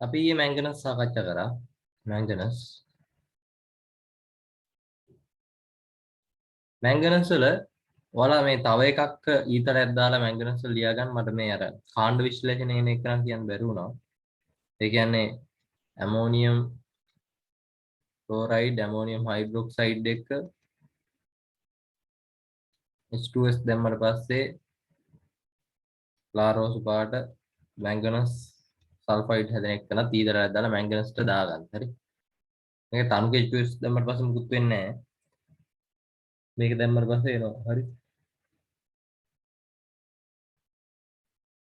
අපි ඊයේ මැංගනස් සාකච්ඡා කරා. මැංගනස් වල ඔයාලා මේ තව එකක් ඊතරයක් දාලා මැංගනස් වල ලියා ගන්න. මට මේ අර කාණ්ඩ විශ්ලේෂණය එන එක කියන්න බැරි වුණා. ඒ කියන්නේ ඇමෝනියම් ක්ලෝරයිඩ් ඇමෝනියම් හයිඩ්‍රොක්සයිඩ් එක H2S දැම්මට පස්සේ ලාරෝසු පාට මැංගනස් සල්ෆයිඩ් හැදෙන එක කරලා ඊතරයක් දාලා මැංගනස්ට දාගන්න. හරි. මේක තනුක H2S දැම්මට පස්සේ මුකුත් වෙන්නේ නැහැ. මේක දැම්මට පස්සේ එනවා. හරි.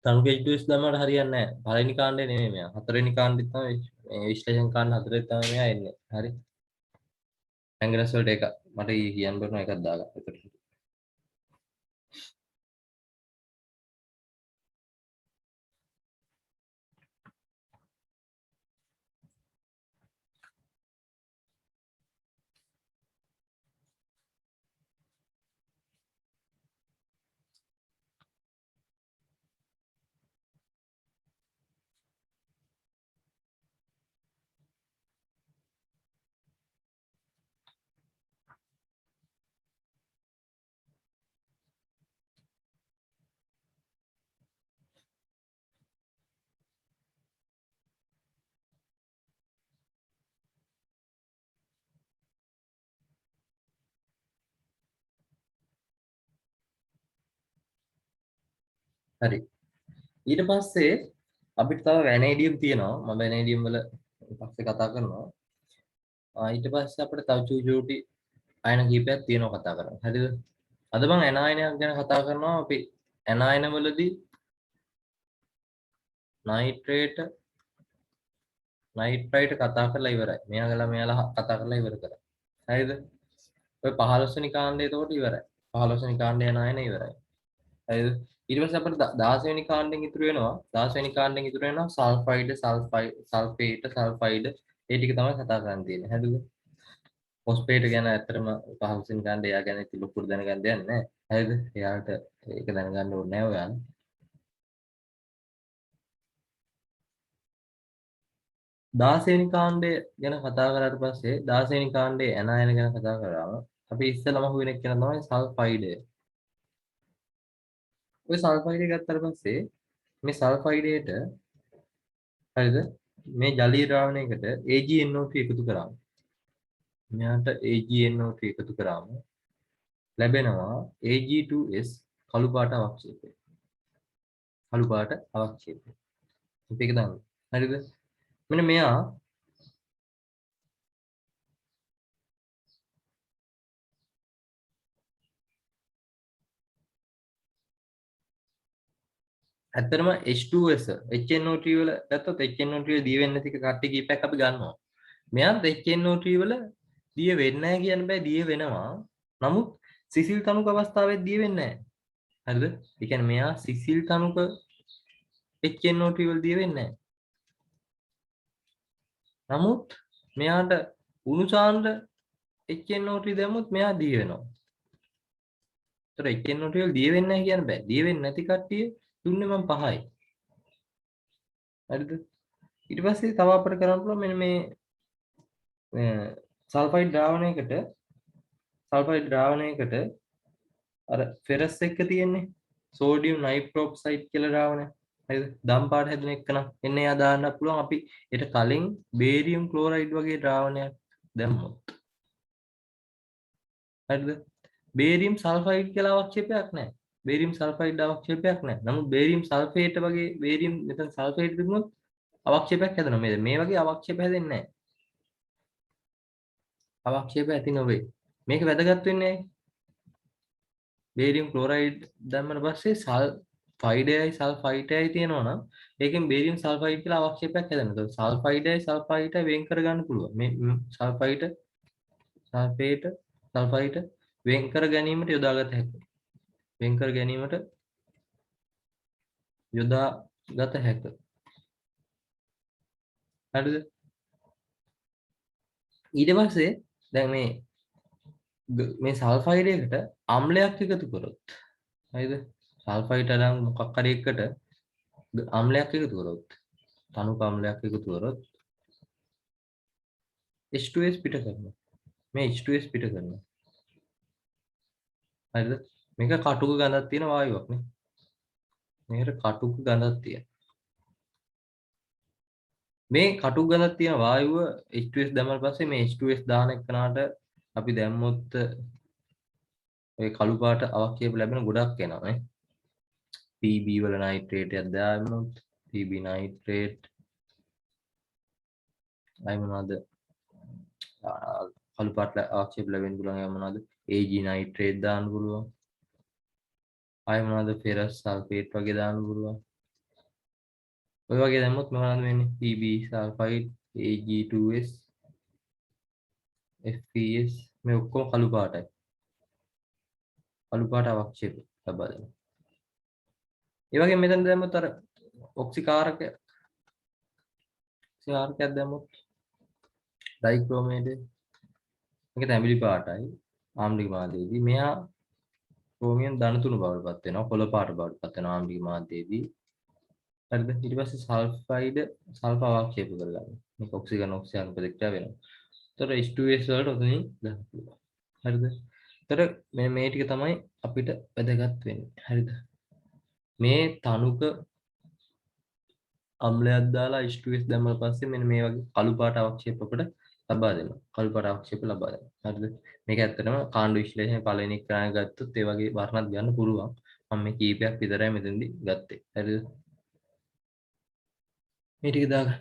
තනුක H2S දැම්මට හරියන්නේ නැහැ. පළවෙනි කාණ්ඩේ නෙමෙයි මෙයා. හතරවෙනි කාණ්ඩෙත් තමයි මේ විශ්ලේෂණ කාණ්ඩ හතරේ තමයි මෙයා එන්නේ. හරි. මැංගනස් වලට එක මට ඊ කියන්න බෑ එකක් දාගන්න. එතකොට හරි. ඊට පස්සේ අපිට තව වැනේඩියම් තියෙනවා. මම වැනේඩියම් වල පස්සේ කතා කරනවා. ඊට පස්සේ අපිට තව චූටි අයන කීපයක් තියෙනවා කතා කරන්න. හරිද? අද මම ඇනායනයක් ගැන කතා කරනවා. අපි ඇනායන වලදී නයිට්‍රේට් කතා කරලා ඉවරයි. මෙයාලා කතා කරලා ඉවර කරා. හරිද? ඔය 15 වෙනි කාණ්ඩය එතකොට ඉවරයි. 15 වෙනි කාණ්ඩය ඇනායන ඉවරයි. හරිද? ඊට පස්සේ අපිට 16 වෙනි කාණ්ඩෙන් ඉතුරු වෙනවා 16 වෙනි කාණ්ඩෙන් ඉතුරු වෙනවා සල්ෆයිඩ් සල්ෆේට් සල්ෆයිඩ් ඒ ටික තමයි කතා කරන්න තියෙන්නේ. හරිද? ෆොස්ෆේට් ගැන ඇත්තටම 15 වෙනි කාණ්ඩේ එයා ගැන ඉතින් ලොකුට දැනගන්න දෙයක් නැහැ. හරිද? එයාට ඒක දැනගන්න ඕනේ නැහැ ඔයාලා. 16 වෙනි කාණ්ඩය ගැන කතා කරාට පස්සේ 16 වෙනි කාණ්ඩේ ඇනායන ගැන කතා කරාම අපි ඉස්සෙල්ලාම අහුවෙන එක තමයි සල්ෆයිඩ්. ඔය සල්ෆයිඩ් එක ගත්තාට පස්සේ මේ සල්ෆයිඩයට හරිද මේ ජලීය ද්‍රාවණයකට AgNO3 එකතු කරාම මෙයාට AgNO3 එකතු කරාම ලැබෙනවා Ag2S කළු පාට අවක්ෂේපය. කළු පාට අවක්ෂේපය. මේක දාන්න. හරිද? මෙන්න මෙයා ඇත්තටම H2S HNO3 වල ගත්තොත් HNO3 වල දී වෙන්නේ නැති කට්ටි කීපයක් අපි ගන්නවා. මෙයාත් HNO3 වල දිය වෙන්නේ නැහැ කියන්න බෑ දිය වෙනවා. නමුත් සිසිල් තනුක අවස්ථාවේ දිය වෙන්නේ නැහැ. හරිද? ඒ කියන්නේ මෙයා සිසිල් තනුක HNO3 වල දිය වෙන්නේ නැහැ. නමුත් මෙයාට උණු සාන්ද්‍ර HNO3 දැම්මොත් මෙයා දිය වෙනවා. ඒතර HNO3 වල දිය වෙන්නේ නැහැ කියන්න බෑ. දිය වෙන්නේ නැති කට්ටිය දුන්නේ මම 5යි. හරිද? ඊට පස්සේ තව අපිට කරන්න පුළුවන් මෙන්න මේ සල්ෆයිඩ් ද්‍රාවණයකට අර ෆෙරස් එක තියෙන්නේ සෝඩියම් නයිට්‍රොක්සයිඩ් කියලා ද්‍රාවණය. හරිද? දම් පාට හැදෙන එක නම් එන්නේ එයා දාන්න පුළුවන් අපි ඊට කලින් බේරියම් ක්ලෝරයිඩ් වගේ ද්‍රාවණයක් දැම්මොත්. හරිද? බේරියම් සල්ෆයිඩ් කියලා අවක්ෂේපයක් නැහැ. බේරියම් සල්ෆයිඩ් අවක්ෂේපයක් නැහැ. නමුත් බේරියම් සල්ෆේට් වගේ බේරියම් මෙතන සල්ෆේට් තිබුණොත් අවක්ෂේපයක් හැදෙනවා. මේ වගේ අවක්ෂේප හැදෙන්නේ නැහැ. අවක්ෂේප ඇති නොවේ. මේක වැදගත් වෙන්නේ බේරියම් ක්ලෝරයිඩ් දැම්මම පස්සේ සල්ෆයිඩයයි සල්ෆයිටයයි තියෙනවා නම් ඒකෙන් බේරියම් සල්ෆයිඩ් කියලා අවක්ෂේපයක් හැදෙනවා. ඒක සල්ෆයිඩයයි සල්ෆයිටයි වෙන් කරගන්න පුළුවන්. මේ සල්ෆයිට සල්ෆේට සල්ෆයිට වෙන් කර ගැනීමට යොදාගත හැකියි. වෙන් කර ගැනීමට යොදාගත හැකියි. හරිද? ඊට පස්සේ දැන් මේ සල්ෆයිඩ් එකට අම්ලයක් එකතු කරොත් හරිද? සල්ෆයිඩ් අරන් මොකක් හරි එකකට අම්ලයක් එකතු කරොත් තනුක අම්ලයක් එකතු කරොත් H2S පිට කරනවා. මේ H2S පිට කරනවා. හරිද? මේක කටුක ගඳක් තියෙන වායුවක් නේ. මේකට කටුක ගඳක් තියෙන. මේ කටුක ගඳක් තියෙන වායුව H2S දැම්මම පස්සේ මේ H2S දාන එකනට අපි දැම්මොත් ඔය කළු පාට අවක්ෂේප ලැබෙන ගොඩක් එනවා නේ. PB වල නයිට්‍රේට් එකක් දාන්නොත් PB නයිට්‍රේට් අය මොනවද කළු පාට අවක්ෂේප ලැබෙන්න පුළුවන් ඒවා මොනවද AG නයිට්‍රේට් දාන්න පුළුවන් අය මොනවද ෆෙරස් සල්ෆේට් වගේ දාන්න පුළුවන් ඔය වගේ දැම්මොත් මොනවද වෙන්නේ PB සල්ෆයිඩ් AG2S FPS මේ ඔක්කොම කළු පාටයි කළු පාට අවක්ෂේප ලබා දෙනවා ඒ වගේ මෙතන දැම්මොත් අර ඔක්සිකාරකයක් දැම්මොත් ඩයික්‍රෝමේට් මේක තැඹිලි පාටයි ආම්ලික මාධ්‍යයේදී මෙහා ක්‍රෝමියම් ධන 3 බවට පත් වෙනවා කොළ පාට බවට පත් වෙනවා ආම්ලික මාධ්‍යයේදී හරිද ඊට පස්සේ සල්ෆයිඩ් සල්ෆ අවක්ෂේප කරගන්නවා මේක ඔක්සිජන් ඔක්සිජන් ප්‍රතික්‍රියා වෙනවා ඒතර H2S වලට උතනින් ගන්න පුළුවන් හරිද ඒතර මේ ටික තමයි අපිට වැදගත් වෙන්නේ හරිද මේ තනුක අම්ලයක් දාලා H2S දැම්මම පස්සේ මෙන්න මේ වගේ කළු පාට අවක්ෂේප අපිට ලබා දෙනවා. කළු පාට අවක්ෂේප ලබා දෙනවා. හරිද? මේක ඇත්තටම කාණ්ඩ විශ්ලේෂණය පළවෙනි එක කරගෙන ගත්තොත් ඒ වගේ වර්ණත් ගන්න පුළුවන්. මම මේ කීපයක් විතරයි මෙතනදී ගත්තේ. හරිද? මේ ටික දාගන්න.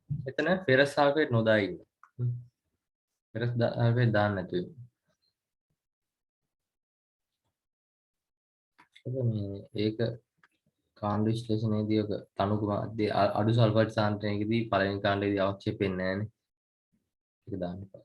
එතන ෆෙරස් සල්ෆේට් නොදා ඉන්න. ෆෙරස් සල්ෆේට් දාන්න නැතුව. ඒක කාණ්ඩ විශ්ලේෂණයේදී ඔක තනුක මාධ්‍ය අඩු සල්ෆයිඩ් සාන්ද්‍රණයකදී පළවෙනි කාණ්ඩයේදී අවක්ෂේප වෙන්නේ නැහැ නේ. ඒක දාන්න එපා.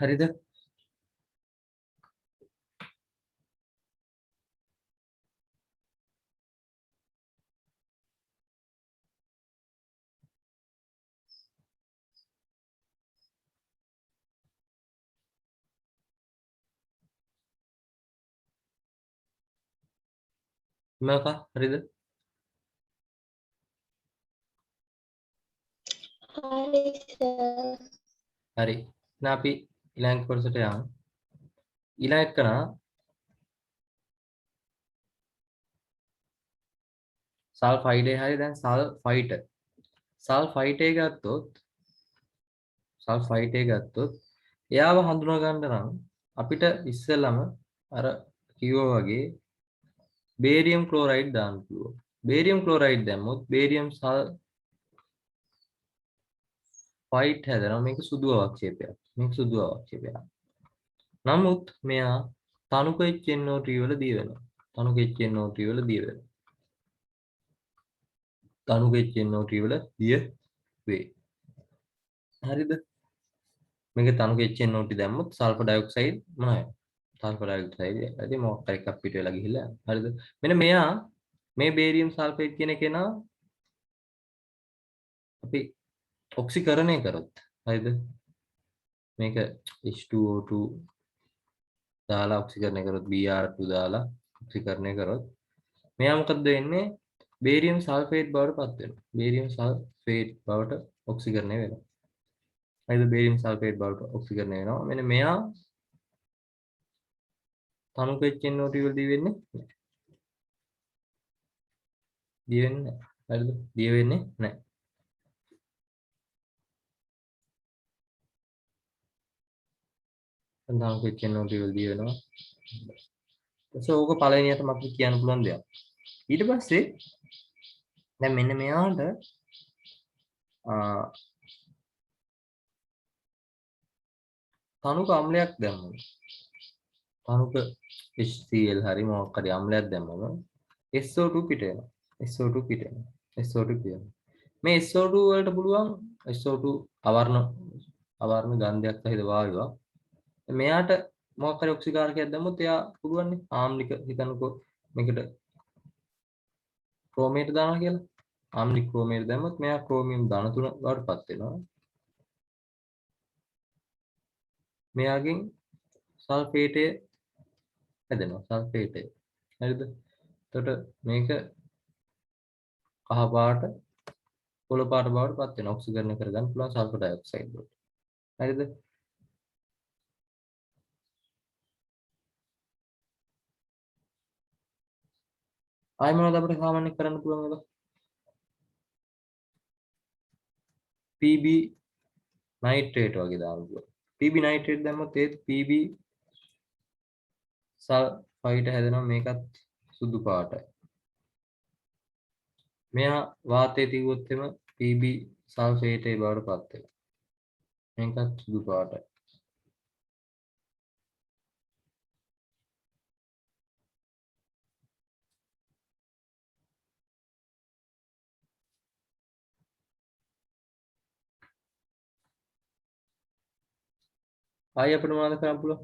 හරිද? මේක හරිද? හරි සර්. හරි. දැන් අපි ඊළඟ කොටසට යමු. ඊළඟ එකන සල්ෆයිඩේ හරි දැන් සල්ෆයිට. සල්ෆයිටේ ගත්තොත් එයාව හඳුනා ගන්න නම් අපිට ඉස්සෙල්ලම අර කිව්වා වගේ බේරියම් ක්ලෝරයිඩ් දාන්න පුළුවන්. බේරියම් ක්ලෝරයිඩ් දැම්මොත් බේරියම් සල්ෆයිට් හැදෙනවා. මේක සුදු අවක්ෂේපයක්. නමුත් මෙයා තනුක HNO3 වල දිය වෙනවා. තනුක HNO3 වල දිය වෙනවා. තනුක HNO3 වල දිය වේ. හරිද? මේක තනුක HNO3 දැම්මොත් සල්ෆර් ඩයොක්සයිඩ් මොනවද? සල්ෆර් ඩයොක්සයිඩ් ඇති මොකක් හරි එකක් පිට වෙලා ගිහිල්ලා යනවා. හරිද? මෙන්න මෙයා මේ බේරියම් සල්ෆේට් කියන කෙනා අපි ඔක්සිකරණය කරොත් හරිද? මේක H2O2 දාලා ඔක්සිකරණය කරොත් Br2 දාලා ඔක්සිකරණය කරොත් මෙයා මොකද වෙන්නේ? බේරියම් සල්ෆේට් බවට පත් වෙනවා. බේරියම් සල්ෆේට් බවට ඔක්සිකරණය වෙනවා. හරිද? බේරියම් සල්ෆේට් බවට ඔක්සිකරණය වෙනවා. මෙන්න මෙයා තනුක HNO2 වල දී වෙන්නේ නැහැ. දී වෙන්නේ නැහැ. හරිද? දී වෙන්නේ නැහැ. තනුක HNO2 වල දී වෙනවා. ඕක පළවෙනියටම අපිට කියන්න පුළුවන් දෙයක්. ඊට පස්සේ දැන් මෙන්න මෙයාට තනුක අම්ලයක් දැම්මම තනුක HCl හරි මොකක් හරි අම්ලයක් දැම්මම SO2 පිට වෙනවා. SO2 පිට වෙනවා. SO2 පිට වෙනවා. මේ SO2 වලට පුළුවන් SO2 අවර්ණ ගන්ධයක් සහිත වායුවක්. මෙයාට මොකක් හරි ඔක්සිකාරකයක් දැම්මොත් එයා පුළුවන් නේ ආම්ලික හිතනකො මේකට ක්‍රෝමේට දානවා කියලා. ආම්ලික ක්‍රෝමේට දැම්මොත් මෙයා ක්‍රෝමියම් ධන 3 බවට පත් වෙනවා. මෙයාගෙන් සල්ෆේටය හැදෙනවා. සල්ෆේටය. හරිද? එතකොට මේක කහ පාට කොළ පාට බවට පත් වෙනවා. ඔක්සිකරණය කරගන්න පුළුවන් සල්ෆර් ඩයොක්සයිඩ් වලට. හරිද? ආයෙ මොනවද අපිට සාමාන්‍ය කරන්න පුළුවන් එක? PB නයිට්‍රේට් වගේ දාන්න පුළුවන්. PB නයිට්‍රේට් දැම්මොත් ඒත් PB සල්ෆයිඩ් හැදෙනවා. මේකත් සුදු පාටයි. මෙයා වාතයේ තියුවොත් එම PB සල්ෆේටේ බවට පත් වෙනවා. මේකත් සුදු පාටයි. ආයෙ අපිට මොනවද කරන්න පුළුවන්?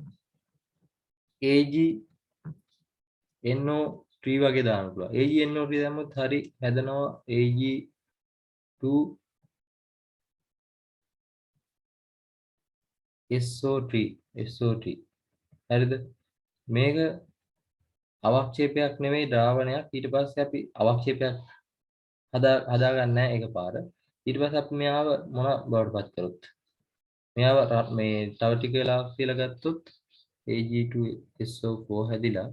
AgNO3 වගේ දාන්න පුළුවන්. AgNO3 දැම්මොත් හරි හැදෙනවා Ag2SO3. හරිද? මේක අවක්ෂේපයක් නෙමෙයි ද්‍රාවණයක්. ඊට පස්සේ අපි අවක්ෂේපයක් හදා ගන්න නැහැ එකපාර. ඊට පස්සේ අපි මෙයාව මොන බවට පත් කරොත් මෙයාව මේ තව ටික වෙලාවක් කියලා ගත්තොත් Ag2SO4 හැදිලා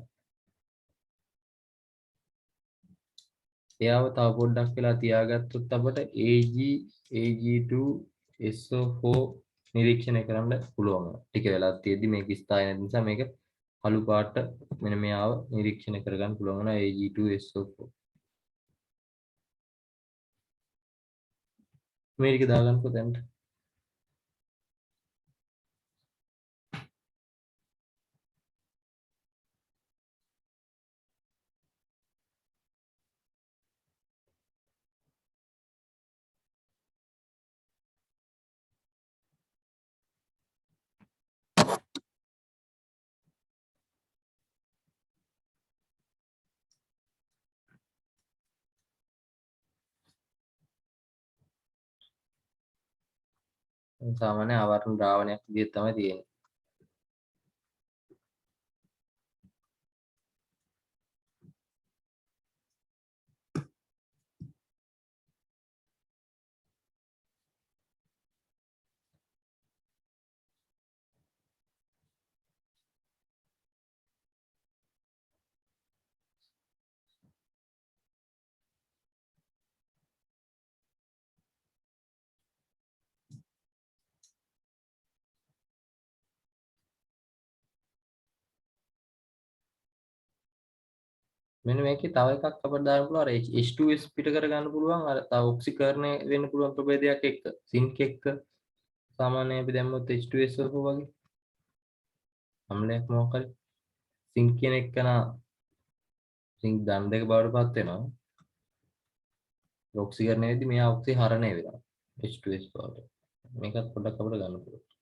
එයාව තව පොඩ්ඩක් වෙලා තියාගත්තොත් අපට Ag2SO4 නිරීක්ෂණය කරන්න පුළුවන්. ටික වෙලාවක් තියෙද්දි මේක ස්ථායී නැති නිසා මේක කළු පාට මෙන්න මෙයාව නිරීක්ෂණය කරගන්න පුළුවන් වෙනවා Ag2SO4. මේ ටික දාගන්නකො දැන්ට. සාමාන්‍ය ආවරණ ද්‍රාවණයක් විදිහට තමයි තියෙන්නේ. මෙන්න මේකේ තව එකක් අපිට දාන්න පුළුවන්. අර H2S පිට කර ගන්න පුළුවන්. අර තව ඔක්සිකරණය වෙන්න පුළුවන් ප්‍රභේදයක් එක්ක. සින්ක් එක්ක. සාමාන්‍යයෙන් අපි දැම්මොත් H2SO4 වගේ අම්ලයක් මොකක් හරි සින්ක් කියන එක නා සින්ක් දන් දෙක බවට පත් වෙනවා. ඔක්සිකරණය වෙද්දි මෙයා ඔක්සි හරණය වෙනවා. H2S බවට. මේකත් පොඩ්ඩක් අපිට ගන්න පුළුවන්.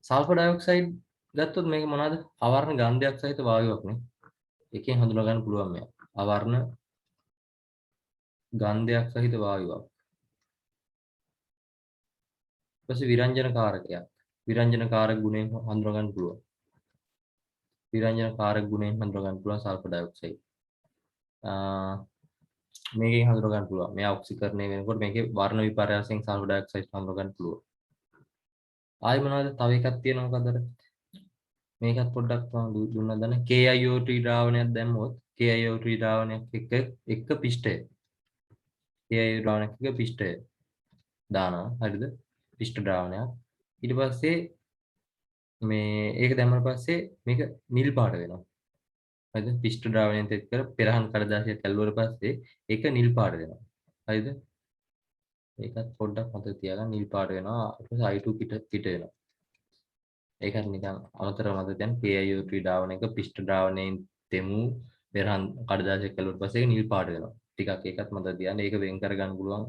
සල්ෆර් ඩයොක්සයිඩ් ගත්තොත් මේක මොනවාද? අවර්ණ ගන්ධයක් සහිත වායුවක් නේ. එකෙන් හඳුනා ගන්න පුළුවන් මෙයා. අවර්ණ ගන්ධයක් සහිත වායුවක්. ඊපස්සේ විරංජන කාරකයක්. විරංජන කාරක ගුණයෙන් හඳුනා ගන්න පුළුවන්. විරංජන කාරක ගුණයෙන් හඳුනා ගන්න පුළුවන් සල්ෆර් ඩයොක්සයිඩ්. මේකෙන් හඳුනා ගන්න පුළුවන්. මෙයා ඔක්සිකරණය වෙනකොට මේකේ වර්ණ විපර්යාසයෙන් සල්ෆර් ඩයොක්සයිඩ් හඳුනා ගන්න පුළුවන්. ආයි මොනවද? තව එකක් තියෙනවා මොකද්ද? මේකත් පොඩ්ඩක් දුන්නා දන්න KIO3 ද්‍රාවණයක් දැම්මොත් KIO3 ද්‍රාවණයක් එක පිෂ්ඨය KIO ද්‍රාවණයක් එක පිෂ්ඨය දානවා හරිද? පිෂ්ඨ ද්‍රාවණයක්. ඊට පස්සේ මේ ඒක දැම්මම පස්සේ මේක නිල් පාට වෙනවා. හරිද? පිෂ්ඨ ද්‍රාවණයෙන් එක්ක පෙරහන් කඩදාසියක් ඇල්ලුවට පස්සේ ඒක නිල් පාට වෙනවා. හරිද? ඒකත් පොඩ්ඩක් මතක තියාගන්න නිල් පාට වෙනවා. ඊට පස්සේ I2 පිට වෙනවා. ඒකත් නිකන් අමතරව මතක තියාගන්න KIO3 ද්‍රාවණයක පිෂ්ඨ ද්‍රාවණයෙන් තෙමු පෙරහන් කඩදාසියක් ඇල්ලුවට පස්සේ ඒක නිල් පාට වෙනවා. ටිකක් ඒකත් මතක තියාගන්න. ඒක වෙන් කර ගන්න පුළුවන්.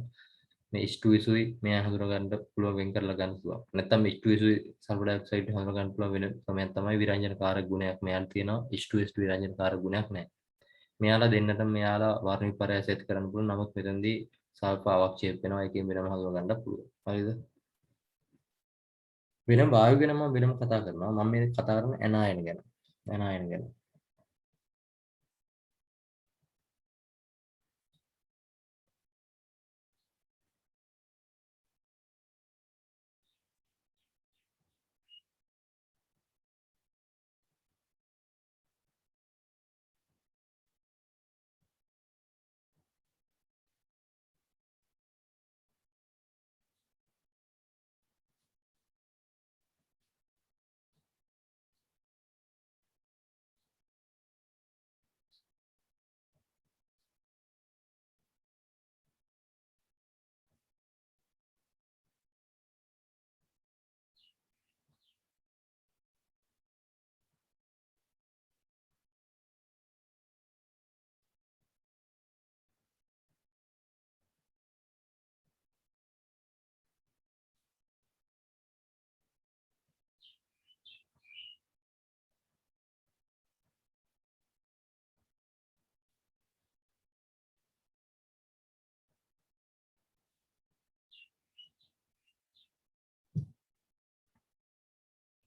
මේ H2S උයි මෙයා හඳුනා ගන්න පුළුවන් වෙන් කරලා ගන්න පුළුවන්. නැත්නම් H2S උයි සල්ෆර් ඩයොක්සයිඩ් හඳුනා ගන්න පුළුවන් වෙන ක්‍රමයක් තමයි විරංජන කාරක ගුණයක් මෙයාට තියෙනවා. H2S විරංජන කාරක ගුණයක් නැහැ. මෙයාලා දෙන්නටම මෙයාලා වර්ණ විපර්යාස ඇති කරන්න පුළුවන්. නමුත් මෙතනදී සල්ෆර් අවක්ෂේප වෙනවා. ඒකෙන් වෙනම හඳුනා ගන්න පුළුවන්. හරිද? වෙනම වායු ගැන මම වෙනම කතා කරනවා. මම මේ කතා කරන්නේ ඇනායන ගැන. ඇනායන ගැන.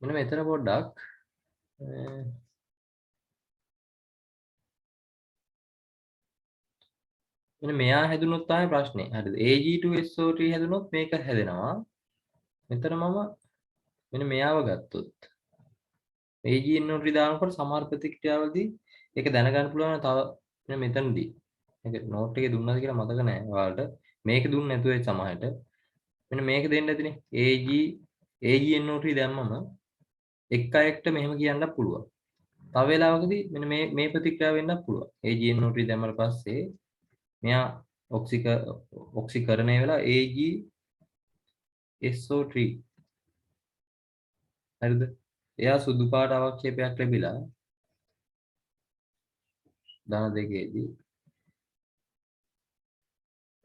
මෙන්න මෙතන පොඩ්ඩක් මෙන්න මෙයා හැදුනොත් තමයි ප්‍රශ්නේ. හරිද? Ag2SO3 හැදුනොත් මේක හැදෙනවා. මෙතන මම මෙන්න මෙයාව ගත්තොත් AgNO3 දානකොට සමහර ප්‍රතික්‍රියාවලදී ඒක දැනගන්න පුළුවන් තව මෙන්න මෙතනදී. මේක නෝට් එකේ දුන්නාද කියලා මතක නැහැ ඔයාලට. මේක දුන්නේ නැතුව ඒ සමහරට. මෙන්න මේක දෙන්න ඇතිනේ. AgNO3 දැම්මම එක් අයෙක්ට මෙහෙම කියන්නත් පුළුවන්. තව වෙලාවකදී මෙන්න මේ ප්‍රතික්‍රියාව වෙන්නත් පුළුවන්. AgNO3 දැම්මම පස්සේ මෙයා ඔක්සිකරණය වෙලා AgSO3 හරිද? එයා සුදු පාට අවක්ෂේපයක් ලැබිලා ධන දෙකේදී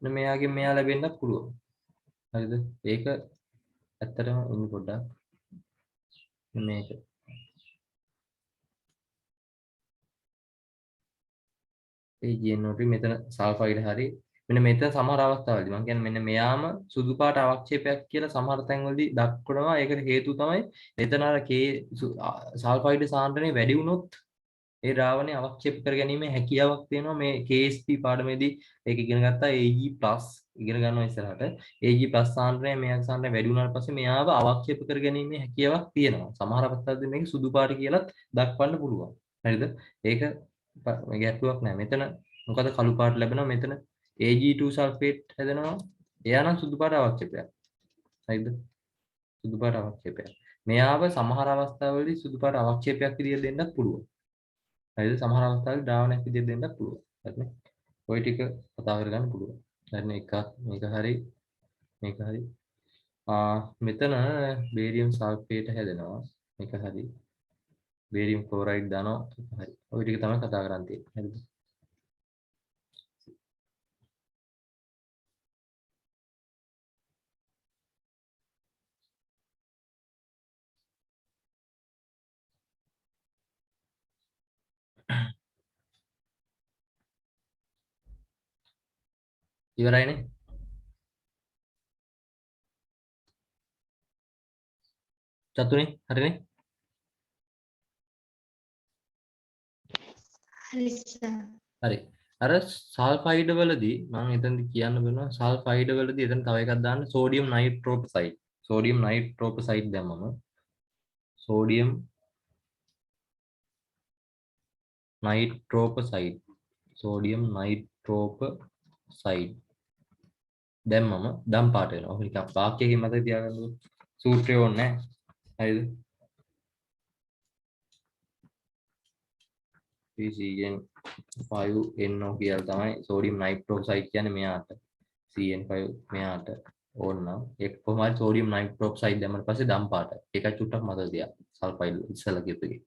මෙයාගෙන් මෙයා ලැබෙන්නත් පුළුවන්. හරිද? ඒක ඇත්තටම ඉන්න පොඩ්ඩක් මේක ඒ GNO3 මෙතන සල්ෆයිඩ් හරි මෙන්න මෙතන සමහර අවස්ථාවලදී මම කියන්නේ මෙන්න මෙයාම සුදු පාට අවක්ෂේපයක් කියලා සමහර තැන්වලදී දක්වනවා. ඒකට හේතුව තමයි මෙතන අර K සල්ෆයිඩ් සාන්ද්‍රණය වැඩි වුණොත් ඒ ද්‍රාවණය අවක්ෂේප කර ගැනීමේ හැකියාවක් තියෙනවා. මේ KSP පාඩමේදී ඒක ඉගෙන ගත්තා. Ag+ ඉගෙන ගන්නවා ඉස්සරහට. Ag+ සාන්ද්‍රණය මෙයාගේ සාන්ද්‍රණය වැඩි වුණාට පස්සේ මෙයාව අවක්ෂේප කර ගැනීමේ හැකියාවක් තියෙනවා. සමහර අවස්ථාවලදී මේක සුදු පාට කියලාත් දක්වන්න පුළුවන්. හරිද? ඒක ගැටලුවක් නෑ. මෙතන මොකද කළු පාට ලැබෙනවා. මෙතන Ag2 සල්ෆේට් හැදෙනවා. එයා නම් සුදු පාට අවක්ෂේපයක්. හරිද? සුදු පාට අවක්ෂේපයක්. මෙයාව සමහර අවස්ථාවලදී සුදු පාට අවක්ෂේපයක් විදිහට දෙන්නත් පුළුවන්. හරිද? සමහර අවස්ථාවල ද්‍රාවණයක් විදිහට දෙන්නත් පුළුවන්. හරිනේ? ওই ටික කතා කරගන්න පුළුවන්. හරිනේ? එකක් මේක හරි මේක හරි. මෙතන බේරියම් සල්ෆේට් හැදෙනවා. මේක හරි. බේරියම් ක්ලෝරයිඩ් දානවා. හරි. ওই ටික තමයි කතා කරන් තියෙන්නේ. හරිද? ඉවරයිනේ. චතුනේ හරිනේ. හරි සර්. හරි. අර සල්ෆයිඩ් වලදී මම එතනදි කියන්න වෙනවා සල්ෆයිඩ් වලදී එතන තව එකක් දාන්න සෝඩියම් නයිට්‍රෝපසයිඩ්. සෝඩියම් නයිට්‍රෝපසයිඩ් දැම්මම සෝඩියම් නයිට්‍රෝපසයිඩ් සෝඩියම් නයිට්‍රෝපසයිඩ් දැම්මම දම් පාට වෙනවා. ඔක නිකන් වාක්‍යයකින් මතක තියාගන්න සූත්‍රය ඕනේ නැහැ. හරිද? CN5NO කියලා තමයි සෝඩියම් නයිට්‍රෝක්සයිඩ් කියන්නේ මෙයාට. CN5 මෙයාට ඕනනම් ඒක කොහොමද සෝඩියම් නයිට්‍රෝක්සයිඩ් දැම්මම පස්සේ දම් පාට. ඒකයි චුට්ටක් මතක තියාගන්න. සල්ෆයිඩ් ඉස්සලා කියපු එක.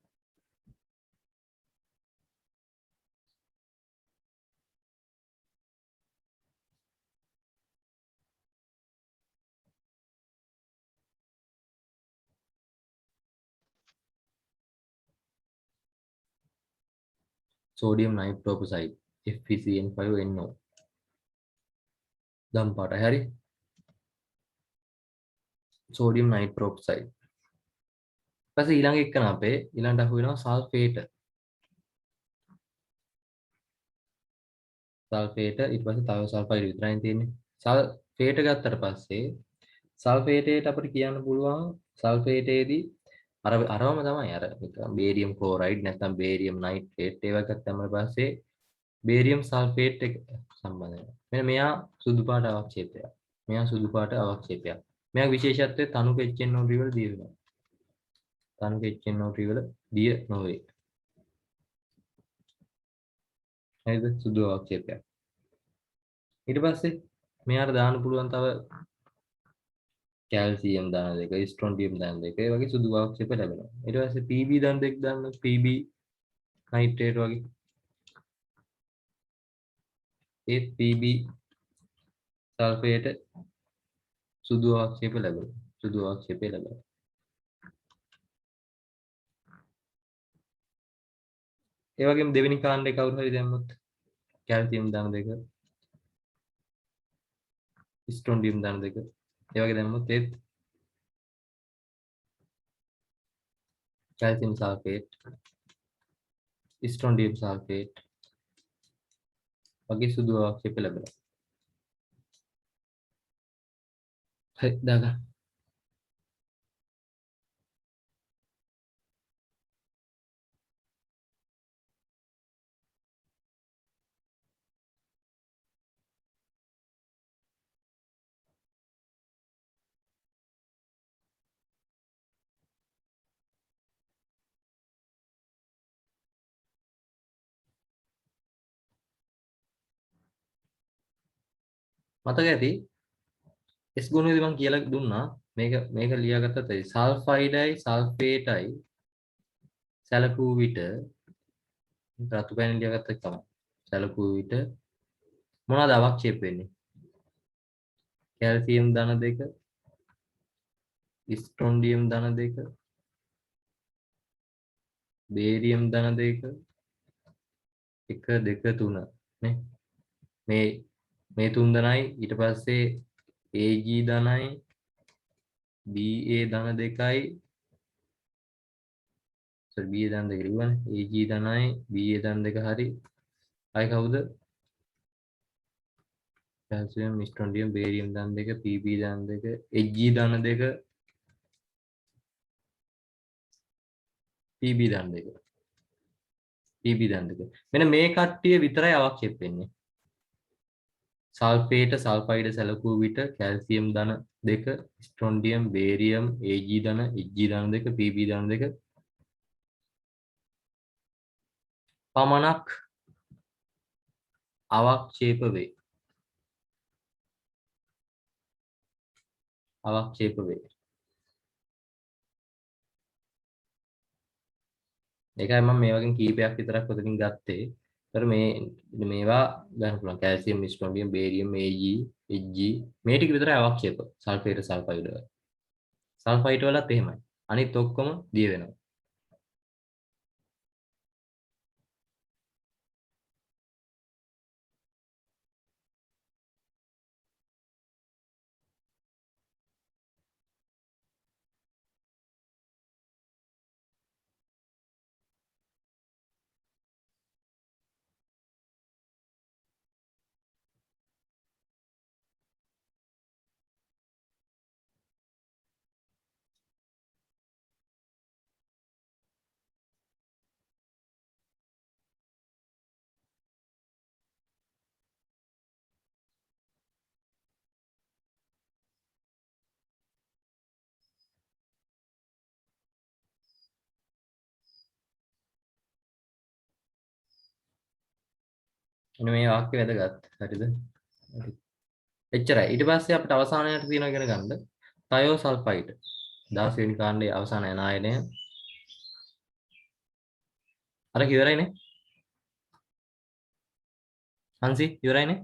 sodium nitroprusside FeCN5NO දම් පාටයි හරි sodium nitroprusside ඊපස්සේ ඊළඟ එක්කන අපේ ඊළඟට අහු වෙනවා සල්ෆේට ඊට පස්සේ තව සල්ෆයිඩ් විතරයි තියෙන්නේ සල්ෆේට ගත්තට පස්සේ සල්ෆේටේට අපිට කියන්න පුළුවන් සල්ෆේටේදී අරවම තමයි අර බේරියම් ක්ලෝරයිඩ් නැත්නම් බේරියම් නයිට්‍රේට් ඒවා ගත්තම පස්සේ බේරියම් සල්ෆේට් එක සම්බන්ධ වෙනවා. මෙන්න මෙයා සුදු පාට අවක්ෂේපයක්. මෙයා සුදු පාට අවක්ෂේපයක්. මෙයා විශේෂත්වය තනුක HNO3 වල දිය වෙනවා. තනුක HNO3 වල දිය නොවේ. හරිද? සුදු අවක්ෂේපයක්. ඊට පස්සේ මෙයාට දාන්න පුළුවන් තව කැල්සියම් දාන දෙක, ස්ට්‍රොන්ඩියම් දාන දෙක, ඒ වගේ සුදු අවක්ෂේප ලැබෙනවා. ඊට පස්සේ PB දාන දෙක දාන්න PB නයිට්‍රේට් වගේ ඒ PB සල්ෆේට සුදු අවක්ෂේප ලැබෙනවා. සුදු අවක්ෂේපය ලැබෙනවා. ඒ වගේම දෙවෙනි කාණ්ඩේ කවුරු හරි දැම්මොත් කැල්සියම් දාන දෙක, ස්ට්‍රොන්ඩියම් දාන දෙක, ඒ වගේ දැම්මොත් ඒත් කැල්සියම් සල්ෆේට්, ස්ට්‍රොන්ඩියම් සල්ෆේට් වගේ සුදු අවක්ෂේප ලැබෙනවා. හරි දාගන්න. මතක ඇති S ගුණයේදී මම කියලා දුන්නා මේක ලියාගත්තත් ඇයි සල්ෆයිඩයි සල්ෆේටයි සැලකූ විට රතු පැණි ලියගත්ත තමයි. සැලකුව විට මොනවද අවක්ෂේප වෙන්නේ? කැල්සියම් ධන 2, ස්ට්‍රොන්ඩියම් ධන 2, බේරියම් ධන 2, 1 2 3 නේ. මේ තුන් ධනයි ඊට පස්සේ Ag ධනයි Ba ධන 2යි sorry Ba ධන 2 කිව්වනේ. Ag ධනයි Ba ධන 2 හරි. අය කවුද? කැල්සියම් ස්ට්‍රොන්ඩියම් බේරියම් ධන 2 Pb ධන 2 Hg ධන 2 Pb ධන 2 Pb ධන 2 මෙන්න මේ කට්ටිය විතරයි අවක්ෂේප වෙන්නේ. සල්ෆේට සල්ෆයිඩ සැලකුව විට කැල්සියම් ධන 2 ස්ට්‍රොන්ඩියම් බේරියම් Ag ධන Hg ධන 2 Pb ධන 2 පමණක් අවක්ෂේප වේ. අවක්ෂේප වේ. ඒකයි මම මේ වගේ කීපයක් විතරක් ඔතනින් ගත්තේ. ඒතර මේවා ගන්න පුළුවන්. කැල්සියම් ස්ට්‍රොන්ඩියම් බේරියම් Ag Hg මේ ටික විතරයි අවක්ෂේප. සල්ෆේට සල්ෆයිඩ් වල. සල්ෆයිඩ් වලත් එහෙමයි. අනිත් ඔක්කොම දිය වෙනවා. එන්න මේ වාක්‍ය වැදගත්. හරිද? හරි. එච්චරයි. ඊට පස්සේ අපිට අවසානයට තියෙනවා ඉගෙන ගන්න තයෝසල්ෆයිඩ්. 16 වෙනි කාණ්ඩයේ අවසාන අනායනය. අර ඉවරයිනේ. හංසි ඉවරයිනේ.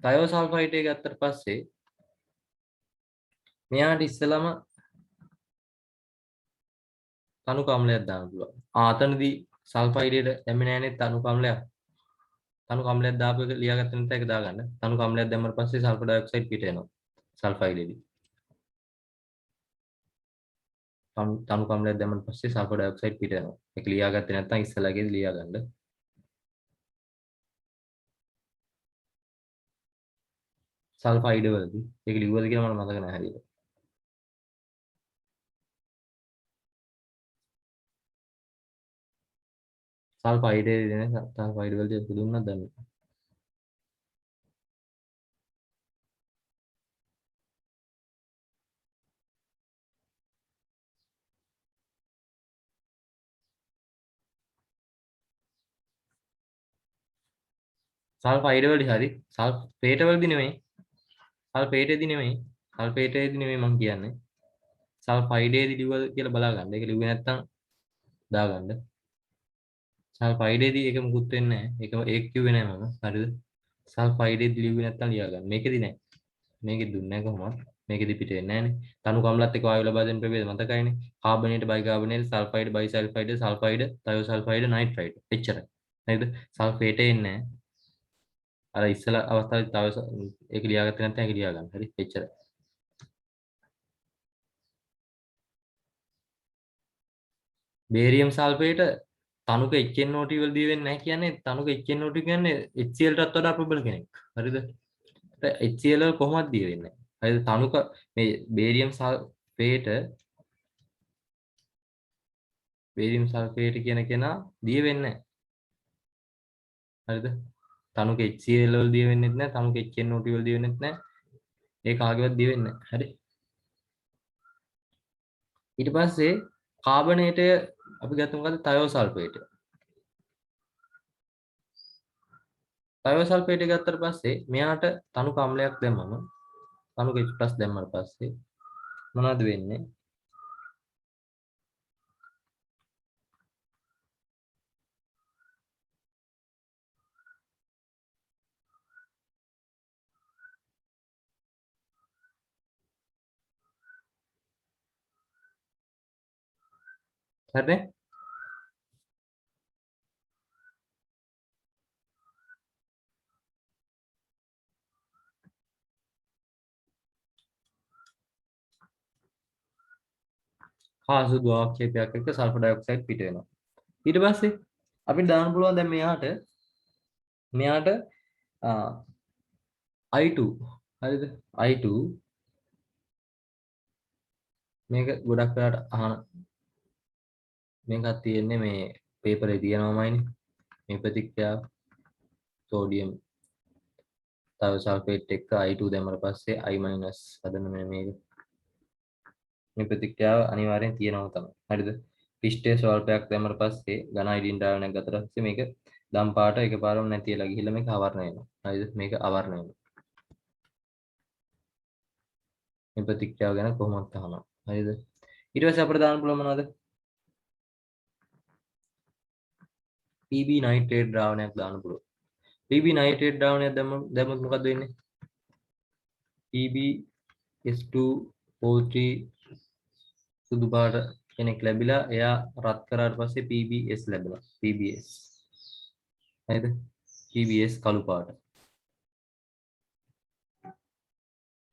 තයෝසල්ෆයිඩ් එක ගත්තට පස්සේ මෙයාට ඉස්සෙල්ලාම තනුක අම්ලයක් දාන්න පුළුවන්. අතනදී සල්ෆයිඩයට දැම්මේ නැහැනේ තනුක අම්ලයක්. තනුක අම්ලයක් දාපු එක ලියාගත්ත නැත්නම් ඒක දාගන්න. තනුක අම්ලයක් දැම්මට පස්සේ සල්ෆර් ඩයොක්සයිඩ් පිට එනවා. සල්ෆයිඩේදී. තනුක අම්ලයක් දැම්මට පස්සේ සල්ෆර් ඩයොක්සයිඩ් පිට එනවා. ඒක ලියාගත්තේ නැත්නම් ඉස්සෙල්ලාගේ ලියාගන්න. සල්ෆයිඩ් වලදී ඒක ලිව්වද කියලා මට මතක නැහැ හරියට. සල්ෆයිඩේදී නේ සල්ෆයිඩ් වලදී ඒක දුන්නත් දන්නේ. සල්ෆයිඩ් වලදී හරි සල්ෆේට වලදී නෙමෙයි. සල්ෆේටේදී නෙමෙයි. සල්ෆේටේදී නෙමෙයි මම කියන්නේ. සල්ෆයිඩේදී ලිව්වද කියලා බලා ගන්න. ඒක ලිව්වේ නැත්නම් දාගන්න. සල්ෆයිඩේදී ඒක මුකුත් වෙන්නේ නැහැ. ඒක කිව්වේ නැහැ මම. හරිද? සල්ෆයිඩේදී ලිව්වේ නැත්නම් ලියා ගන්න. මේකෙදි නෑ. මේකෙදි දුන්නේ නැහැ කොහොමද? මේකෙදි පිට වෙන්නේ නැහනේ. තනුක අම්ලත් එක්ක වායු ලබා දෙන ප්‍රභේද මතකයිනේ. කාබනේට බයිකාබනේට සල්ෆයිඩ් බයිසල්ෆයිඩ් සල්ෆයිඩ් තයෝසල්ෆයිඩ් නයිට්‍රයිඩ්. එච්චරයි. නේද? සල්ෆේට එන්නේ නැහැ. අර ඉස්සලා අවස්ථාවේ තව ඒක ලියාගත්තේ නැත්නම් ඒක ලියා ගන්න. හරි? එච්චරයි. බේරියම් සල්ෆේට තනුක HNO2 වල දී වෙන්නේ නැහැ කියන්නේ තනුක HNO2 කියන්නේ HCl ටත් වඩා ප්‍රබල කෙනෙක්. හරිද? HCl වල කොහොමද දී වෙන්නේ? හරිද? තනුක මේ බේරියම් සල්ෆේට කියන කෙනා දී වෙන්නේ නැහැ. හරිද? තනුක HCl වල දී වෙන්නේ නැහැ. තනුක HNO2 වල දී වෙන්නේ නැහැ. ඒ කාගේවත් දී වෙන්නේ නැහැ. හරි? ඊට පස්සේ කාබනේටය අපි ගත්ත මොකද්ද? තයෝසල්ෆේට්. තයෝසල්ෆේට් එක ගත්තට පස්සේ මෙයාට තනුක අම්ලයක් දැම්මම තනුක H+ දැම්මම පස්සේ මොනවද වෙන්නේ? හරිනේ? කාසු ද්වාක්ෂේපයක් එක්ක සල්ෆර් ඩයොක්සයිඩ් පිට වෙනවා. ඊට පස්සේ අපිට දාන්න පුළුවන් දැන් මෙයාට I2 හරිද? I2 මේක ගොඩක් වෙලාට අහන මේකක් තියෙන්නේ මේ පේපරේ තියෙනවමයිනේ. මේ ප්‍රතික්‍රියාව සෝඩියම් තව සල්ෆේට් එක්ක I2 දැම්මම පස්සේ I- හදන මේ ප්‍රතික්‍රියාව අනිවාර්යෙන් තියෙනවා තමයි. හරිද? පිෂ්ඨයේ ස්වල්පයක් දැම්මම පස්සේ ඝන අයඩින් ද්‍රාවණයක් ගතට පස්සේ මේක දම් පාට එකපාරම නැතිලා ගිහිල්ලා මේක අවර්ණ වෙනවා. හරිද? මේක අවර්ණ වෙනවා. මේ ප්‍රතික්‍රියාව ගැන කොහොමද අහනවා. හරිද? ඊට පස්සේ අපිට දාන්න පුළුවන් මොනවද? PB නයිට්‍රේට් ද්‍රාවණයක් දාන්න පුළුවන්. PB නයිට්‍රේට් ද්‍රාවණයක් දැම්මොත් මොකද වෙන්නේ? PbS2O3 සුදු පාට කෙනෙක් ලැබිලා එයා රත් කරාට පස්සේ PbS ලැබෙනවා. PbS. හරිද? PbS කළු පාට.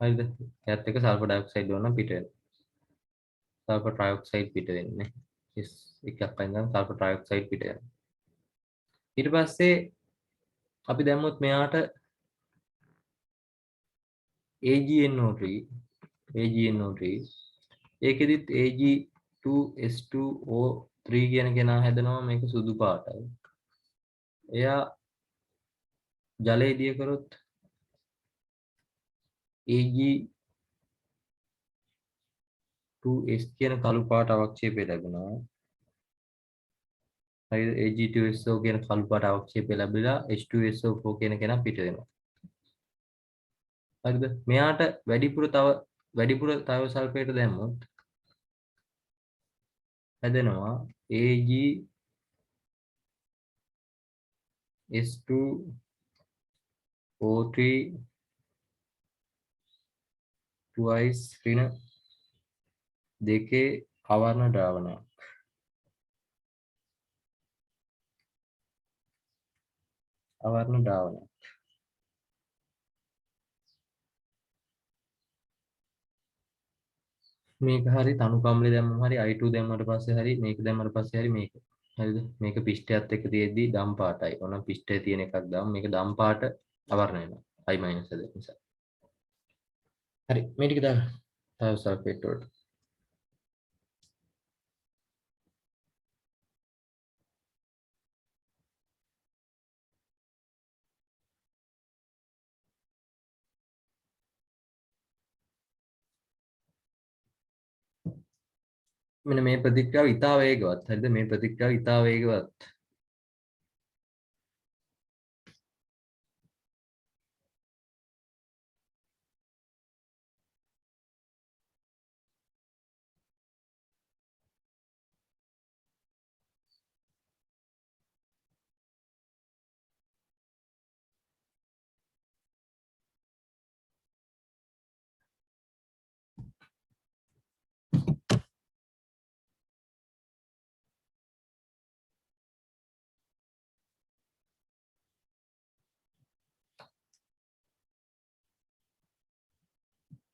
හරිද? එයත් එක්ක සල්ෆර් ඩයොක්සයිඩ් ඕන පිට වෙනවා. සල්ෆර් ට්‍රයොක්සයිඩ් පිට වෙන්නේ. S එකක් අයින් සල්ෆර් ට්‍රයොක්සයිඩ් පිට වෙනවා. ඊට පස්සේ අපි දැම්මොත් මෙයාට AgNO3 ඒකෙදිත් Ag2S2O3 කියන කෙනා හැදෙනවා මේක සුදු පාටයි. එයා ජලයේ දිය කරොත් Ag2S කියන කළු පාට අවක්ෂේපය ලැබෙනවා. හරිද? Ag2SO කියන කළු පාට අවක්ෂේපය ලැබිලා H2SO4 කියන කෙනා පිට වෙනවා. හරිද? මෙයාට වැඩිපුර තව සල්ෆේට් දැම්මොත් හැදෙනවා AgS2O3 twice ඍණ දෙකේ අවර්ණ ද්‍රාවණයක්. මේක හරි තනුකම්ලි දැම්මම හරි I2 දැම්මට පස්සේ හරි මේක දැම්මට පස්සේ හරි මේක. හරිද? මේක පිෂ්ඨයත් එක්ක තියෙද්දි දම් පාටයි. ඕනම් පිෂ්ඨයේ තියෙන එකක් දාමු. මේක දම් පාට අවර්ණ වෙනවා. I- හද නිසා. හරි මේ ටික දාන්න. තව සල්ෆේට් වලට. මෙන්න මේ ප්‍රතික්‍රියාව ඉතා වේගවත්. හරිද? මේ ප්‍රතික්‍රියාව ඉතා වේගවත්.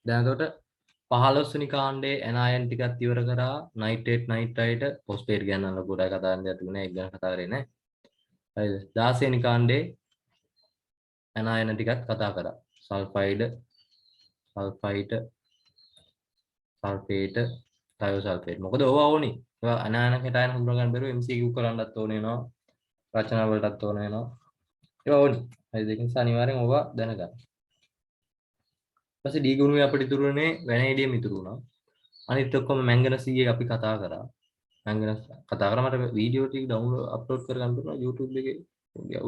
දැන් එතකොට 15 වෙනි කාණ්ඩයේ ඇනායන් ටිකක් ඉවර කරා නයිට්‍රේට් නයිට්‍රයිඩ් ෆොස්ෆේට් ගැන නම් ගොඩාක් කතා කරන්න දෙයක් තිබුණේ ඒක ගැන කතා කරේ නැහැ. හරිද? 16 වෙනි කාණ්ඩයේ ඇනායන ටිකක් කතා කරා. Sulphide, sulphite, sulphate, thiosulphate. මොකද ඕවා ඕනි. ඒවා ඇනායන කැටයන හඳුනා ගන්න බැරුව MCQ කරන්නත් ඕන වෙනවා. රචනා වලටත් ඕන වෙනවා. ඒවා ඕනි. හරිද? ඒක නිසා අනිවාර්යෙන් ඕවා දැනගන්න. ඊපස්සේ D ගුණුවේ අපිට ඉතුරුනේ වැනේඩියම් ඉතුරු වුණා. අනිත් ඔක්කොම මැංගනස් ඊයේ අපි කතා කරා. මැංගනස් කතා කරා මට වීඩියෝ ටික ඩවුන්ලෝඩ් අප්ලෝඩ් කරගන්න පුළුවන් YouTube එකේ.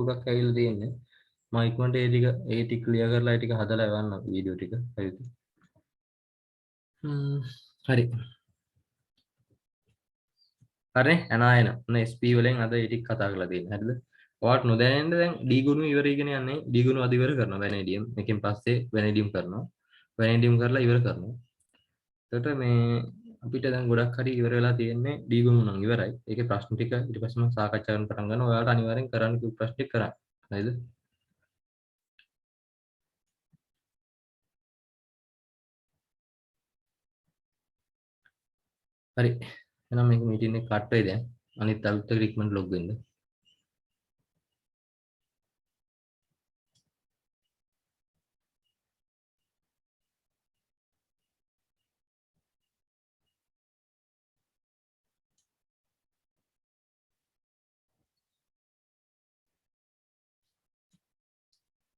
උඩක් ඇවිල්ලා තියෙන්නේ. මම ඉක්මනට ඒ ටික ක්ලියර් කරලා ඒ ටික හදලා එවන්න වීඩියෝ ටික. හරිද? හරි හරි ඇනායන ඔන්න SP වලින් අද ඒ ටික කතා කරලා තියෙන්නේ හරිද ඔයාලට නොදැනෙන්න දැන් D ගුණ ඉවරගෙන යන්නේ D ගුණ අද ඉවර කරනවා වැනේඩියම් එකෙන් පස්සේ වැනේඩියම් කරනවා වැනේඩියම් කරලා ඉවර කරනවා එතකොට මේ අපිට දැන් ගොඩක් හරි ඉවර වෙලා තියෙන්නේ D ගුණ නම් ඉවරයි ඒකේ ප්‍රශ්න ටික ඊට පස්සේ මම සාකච්ඡා කරන්න පටන් ගන්නවා ඔයාලට අනිවාර්යෙන් කරන්න කිව්ව ප්‍රශ්න ටික කරන්න හරිද හරි එහෙනම් මේක මීටින් එක කට් වෙයි දැන් අනිත් අලුත් එකට ඉක්මනට ලොග් වෙන්න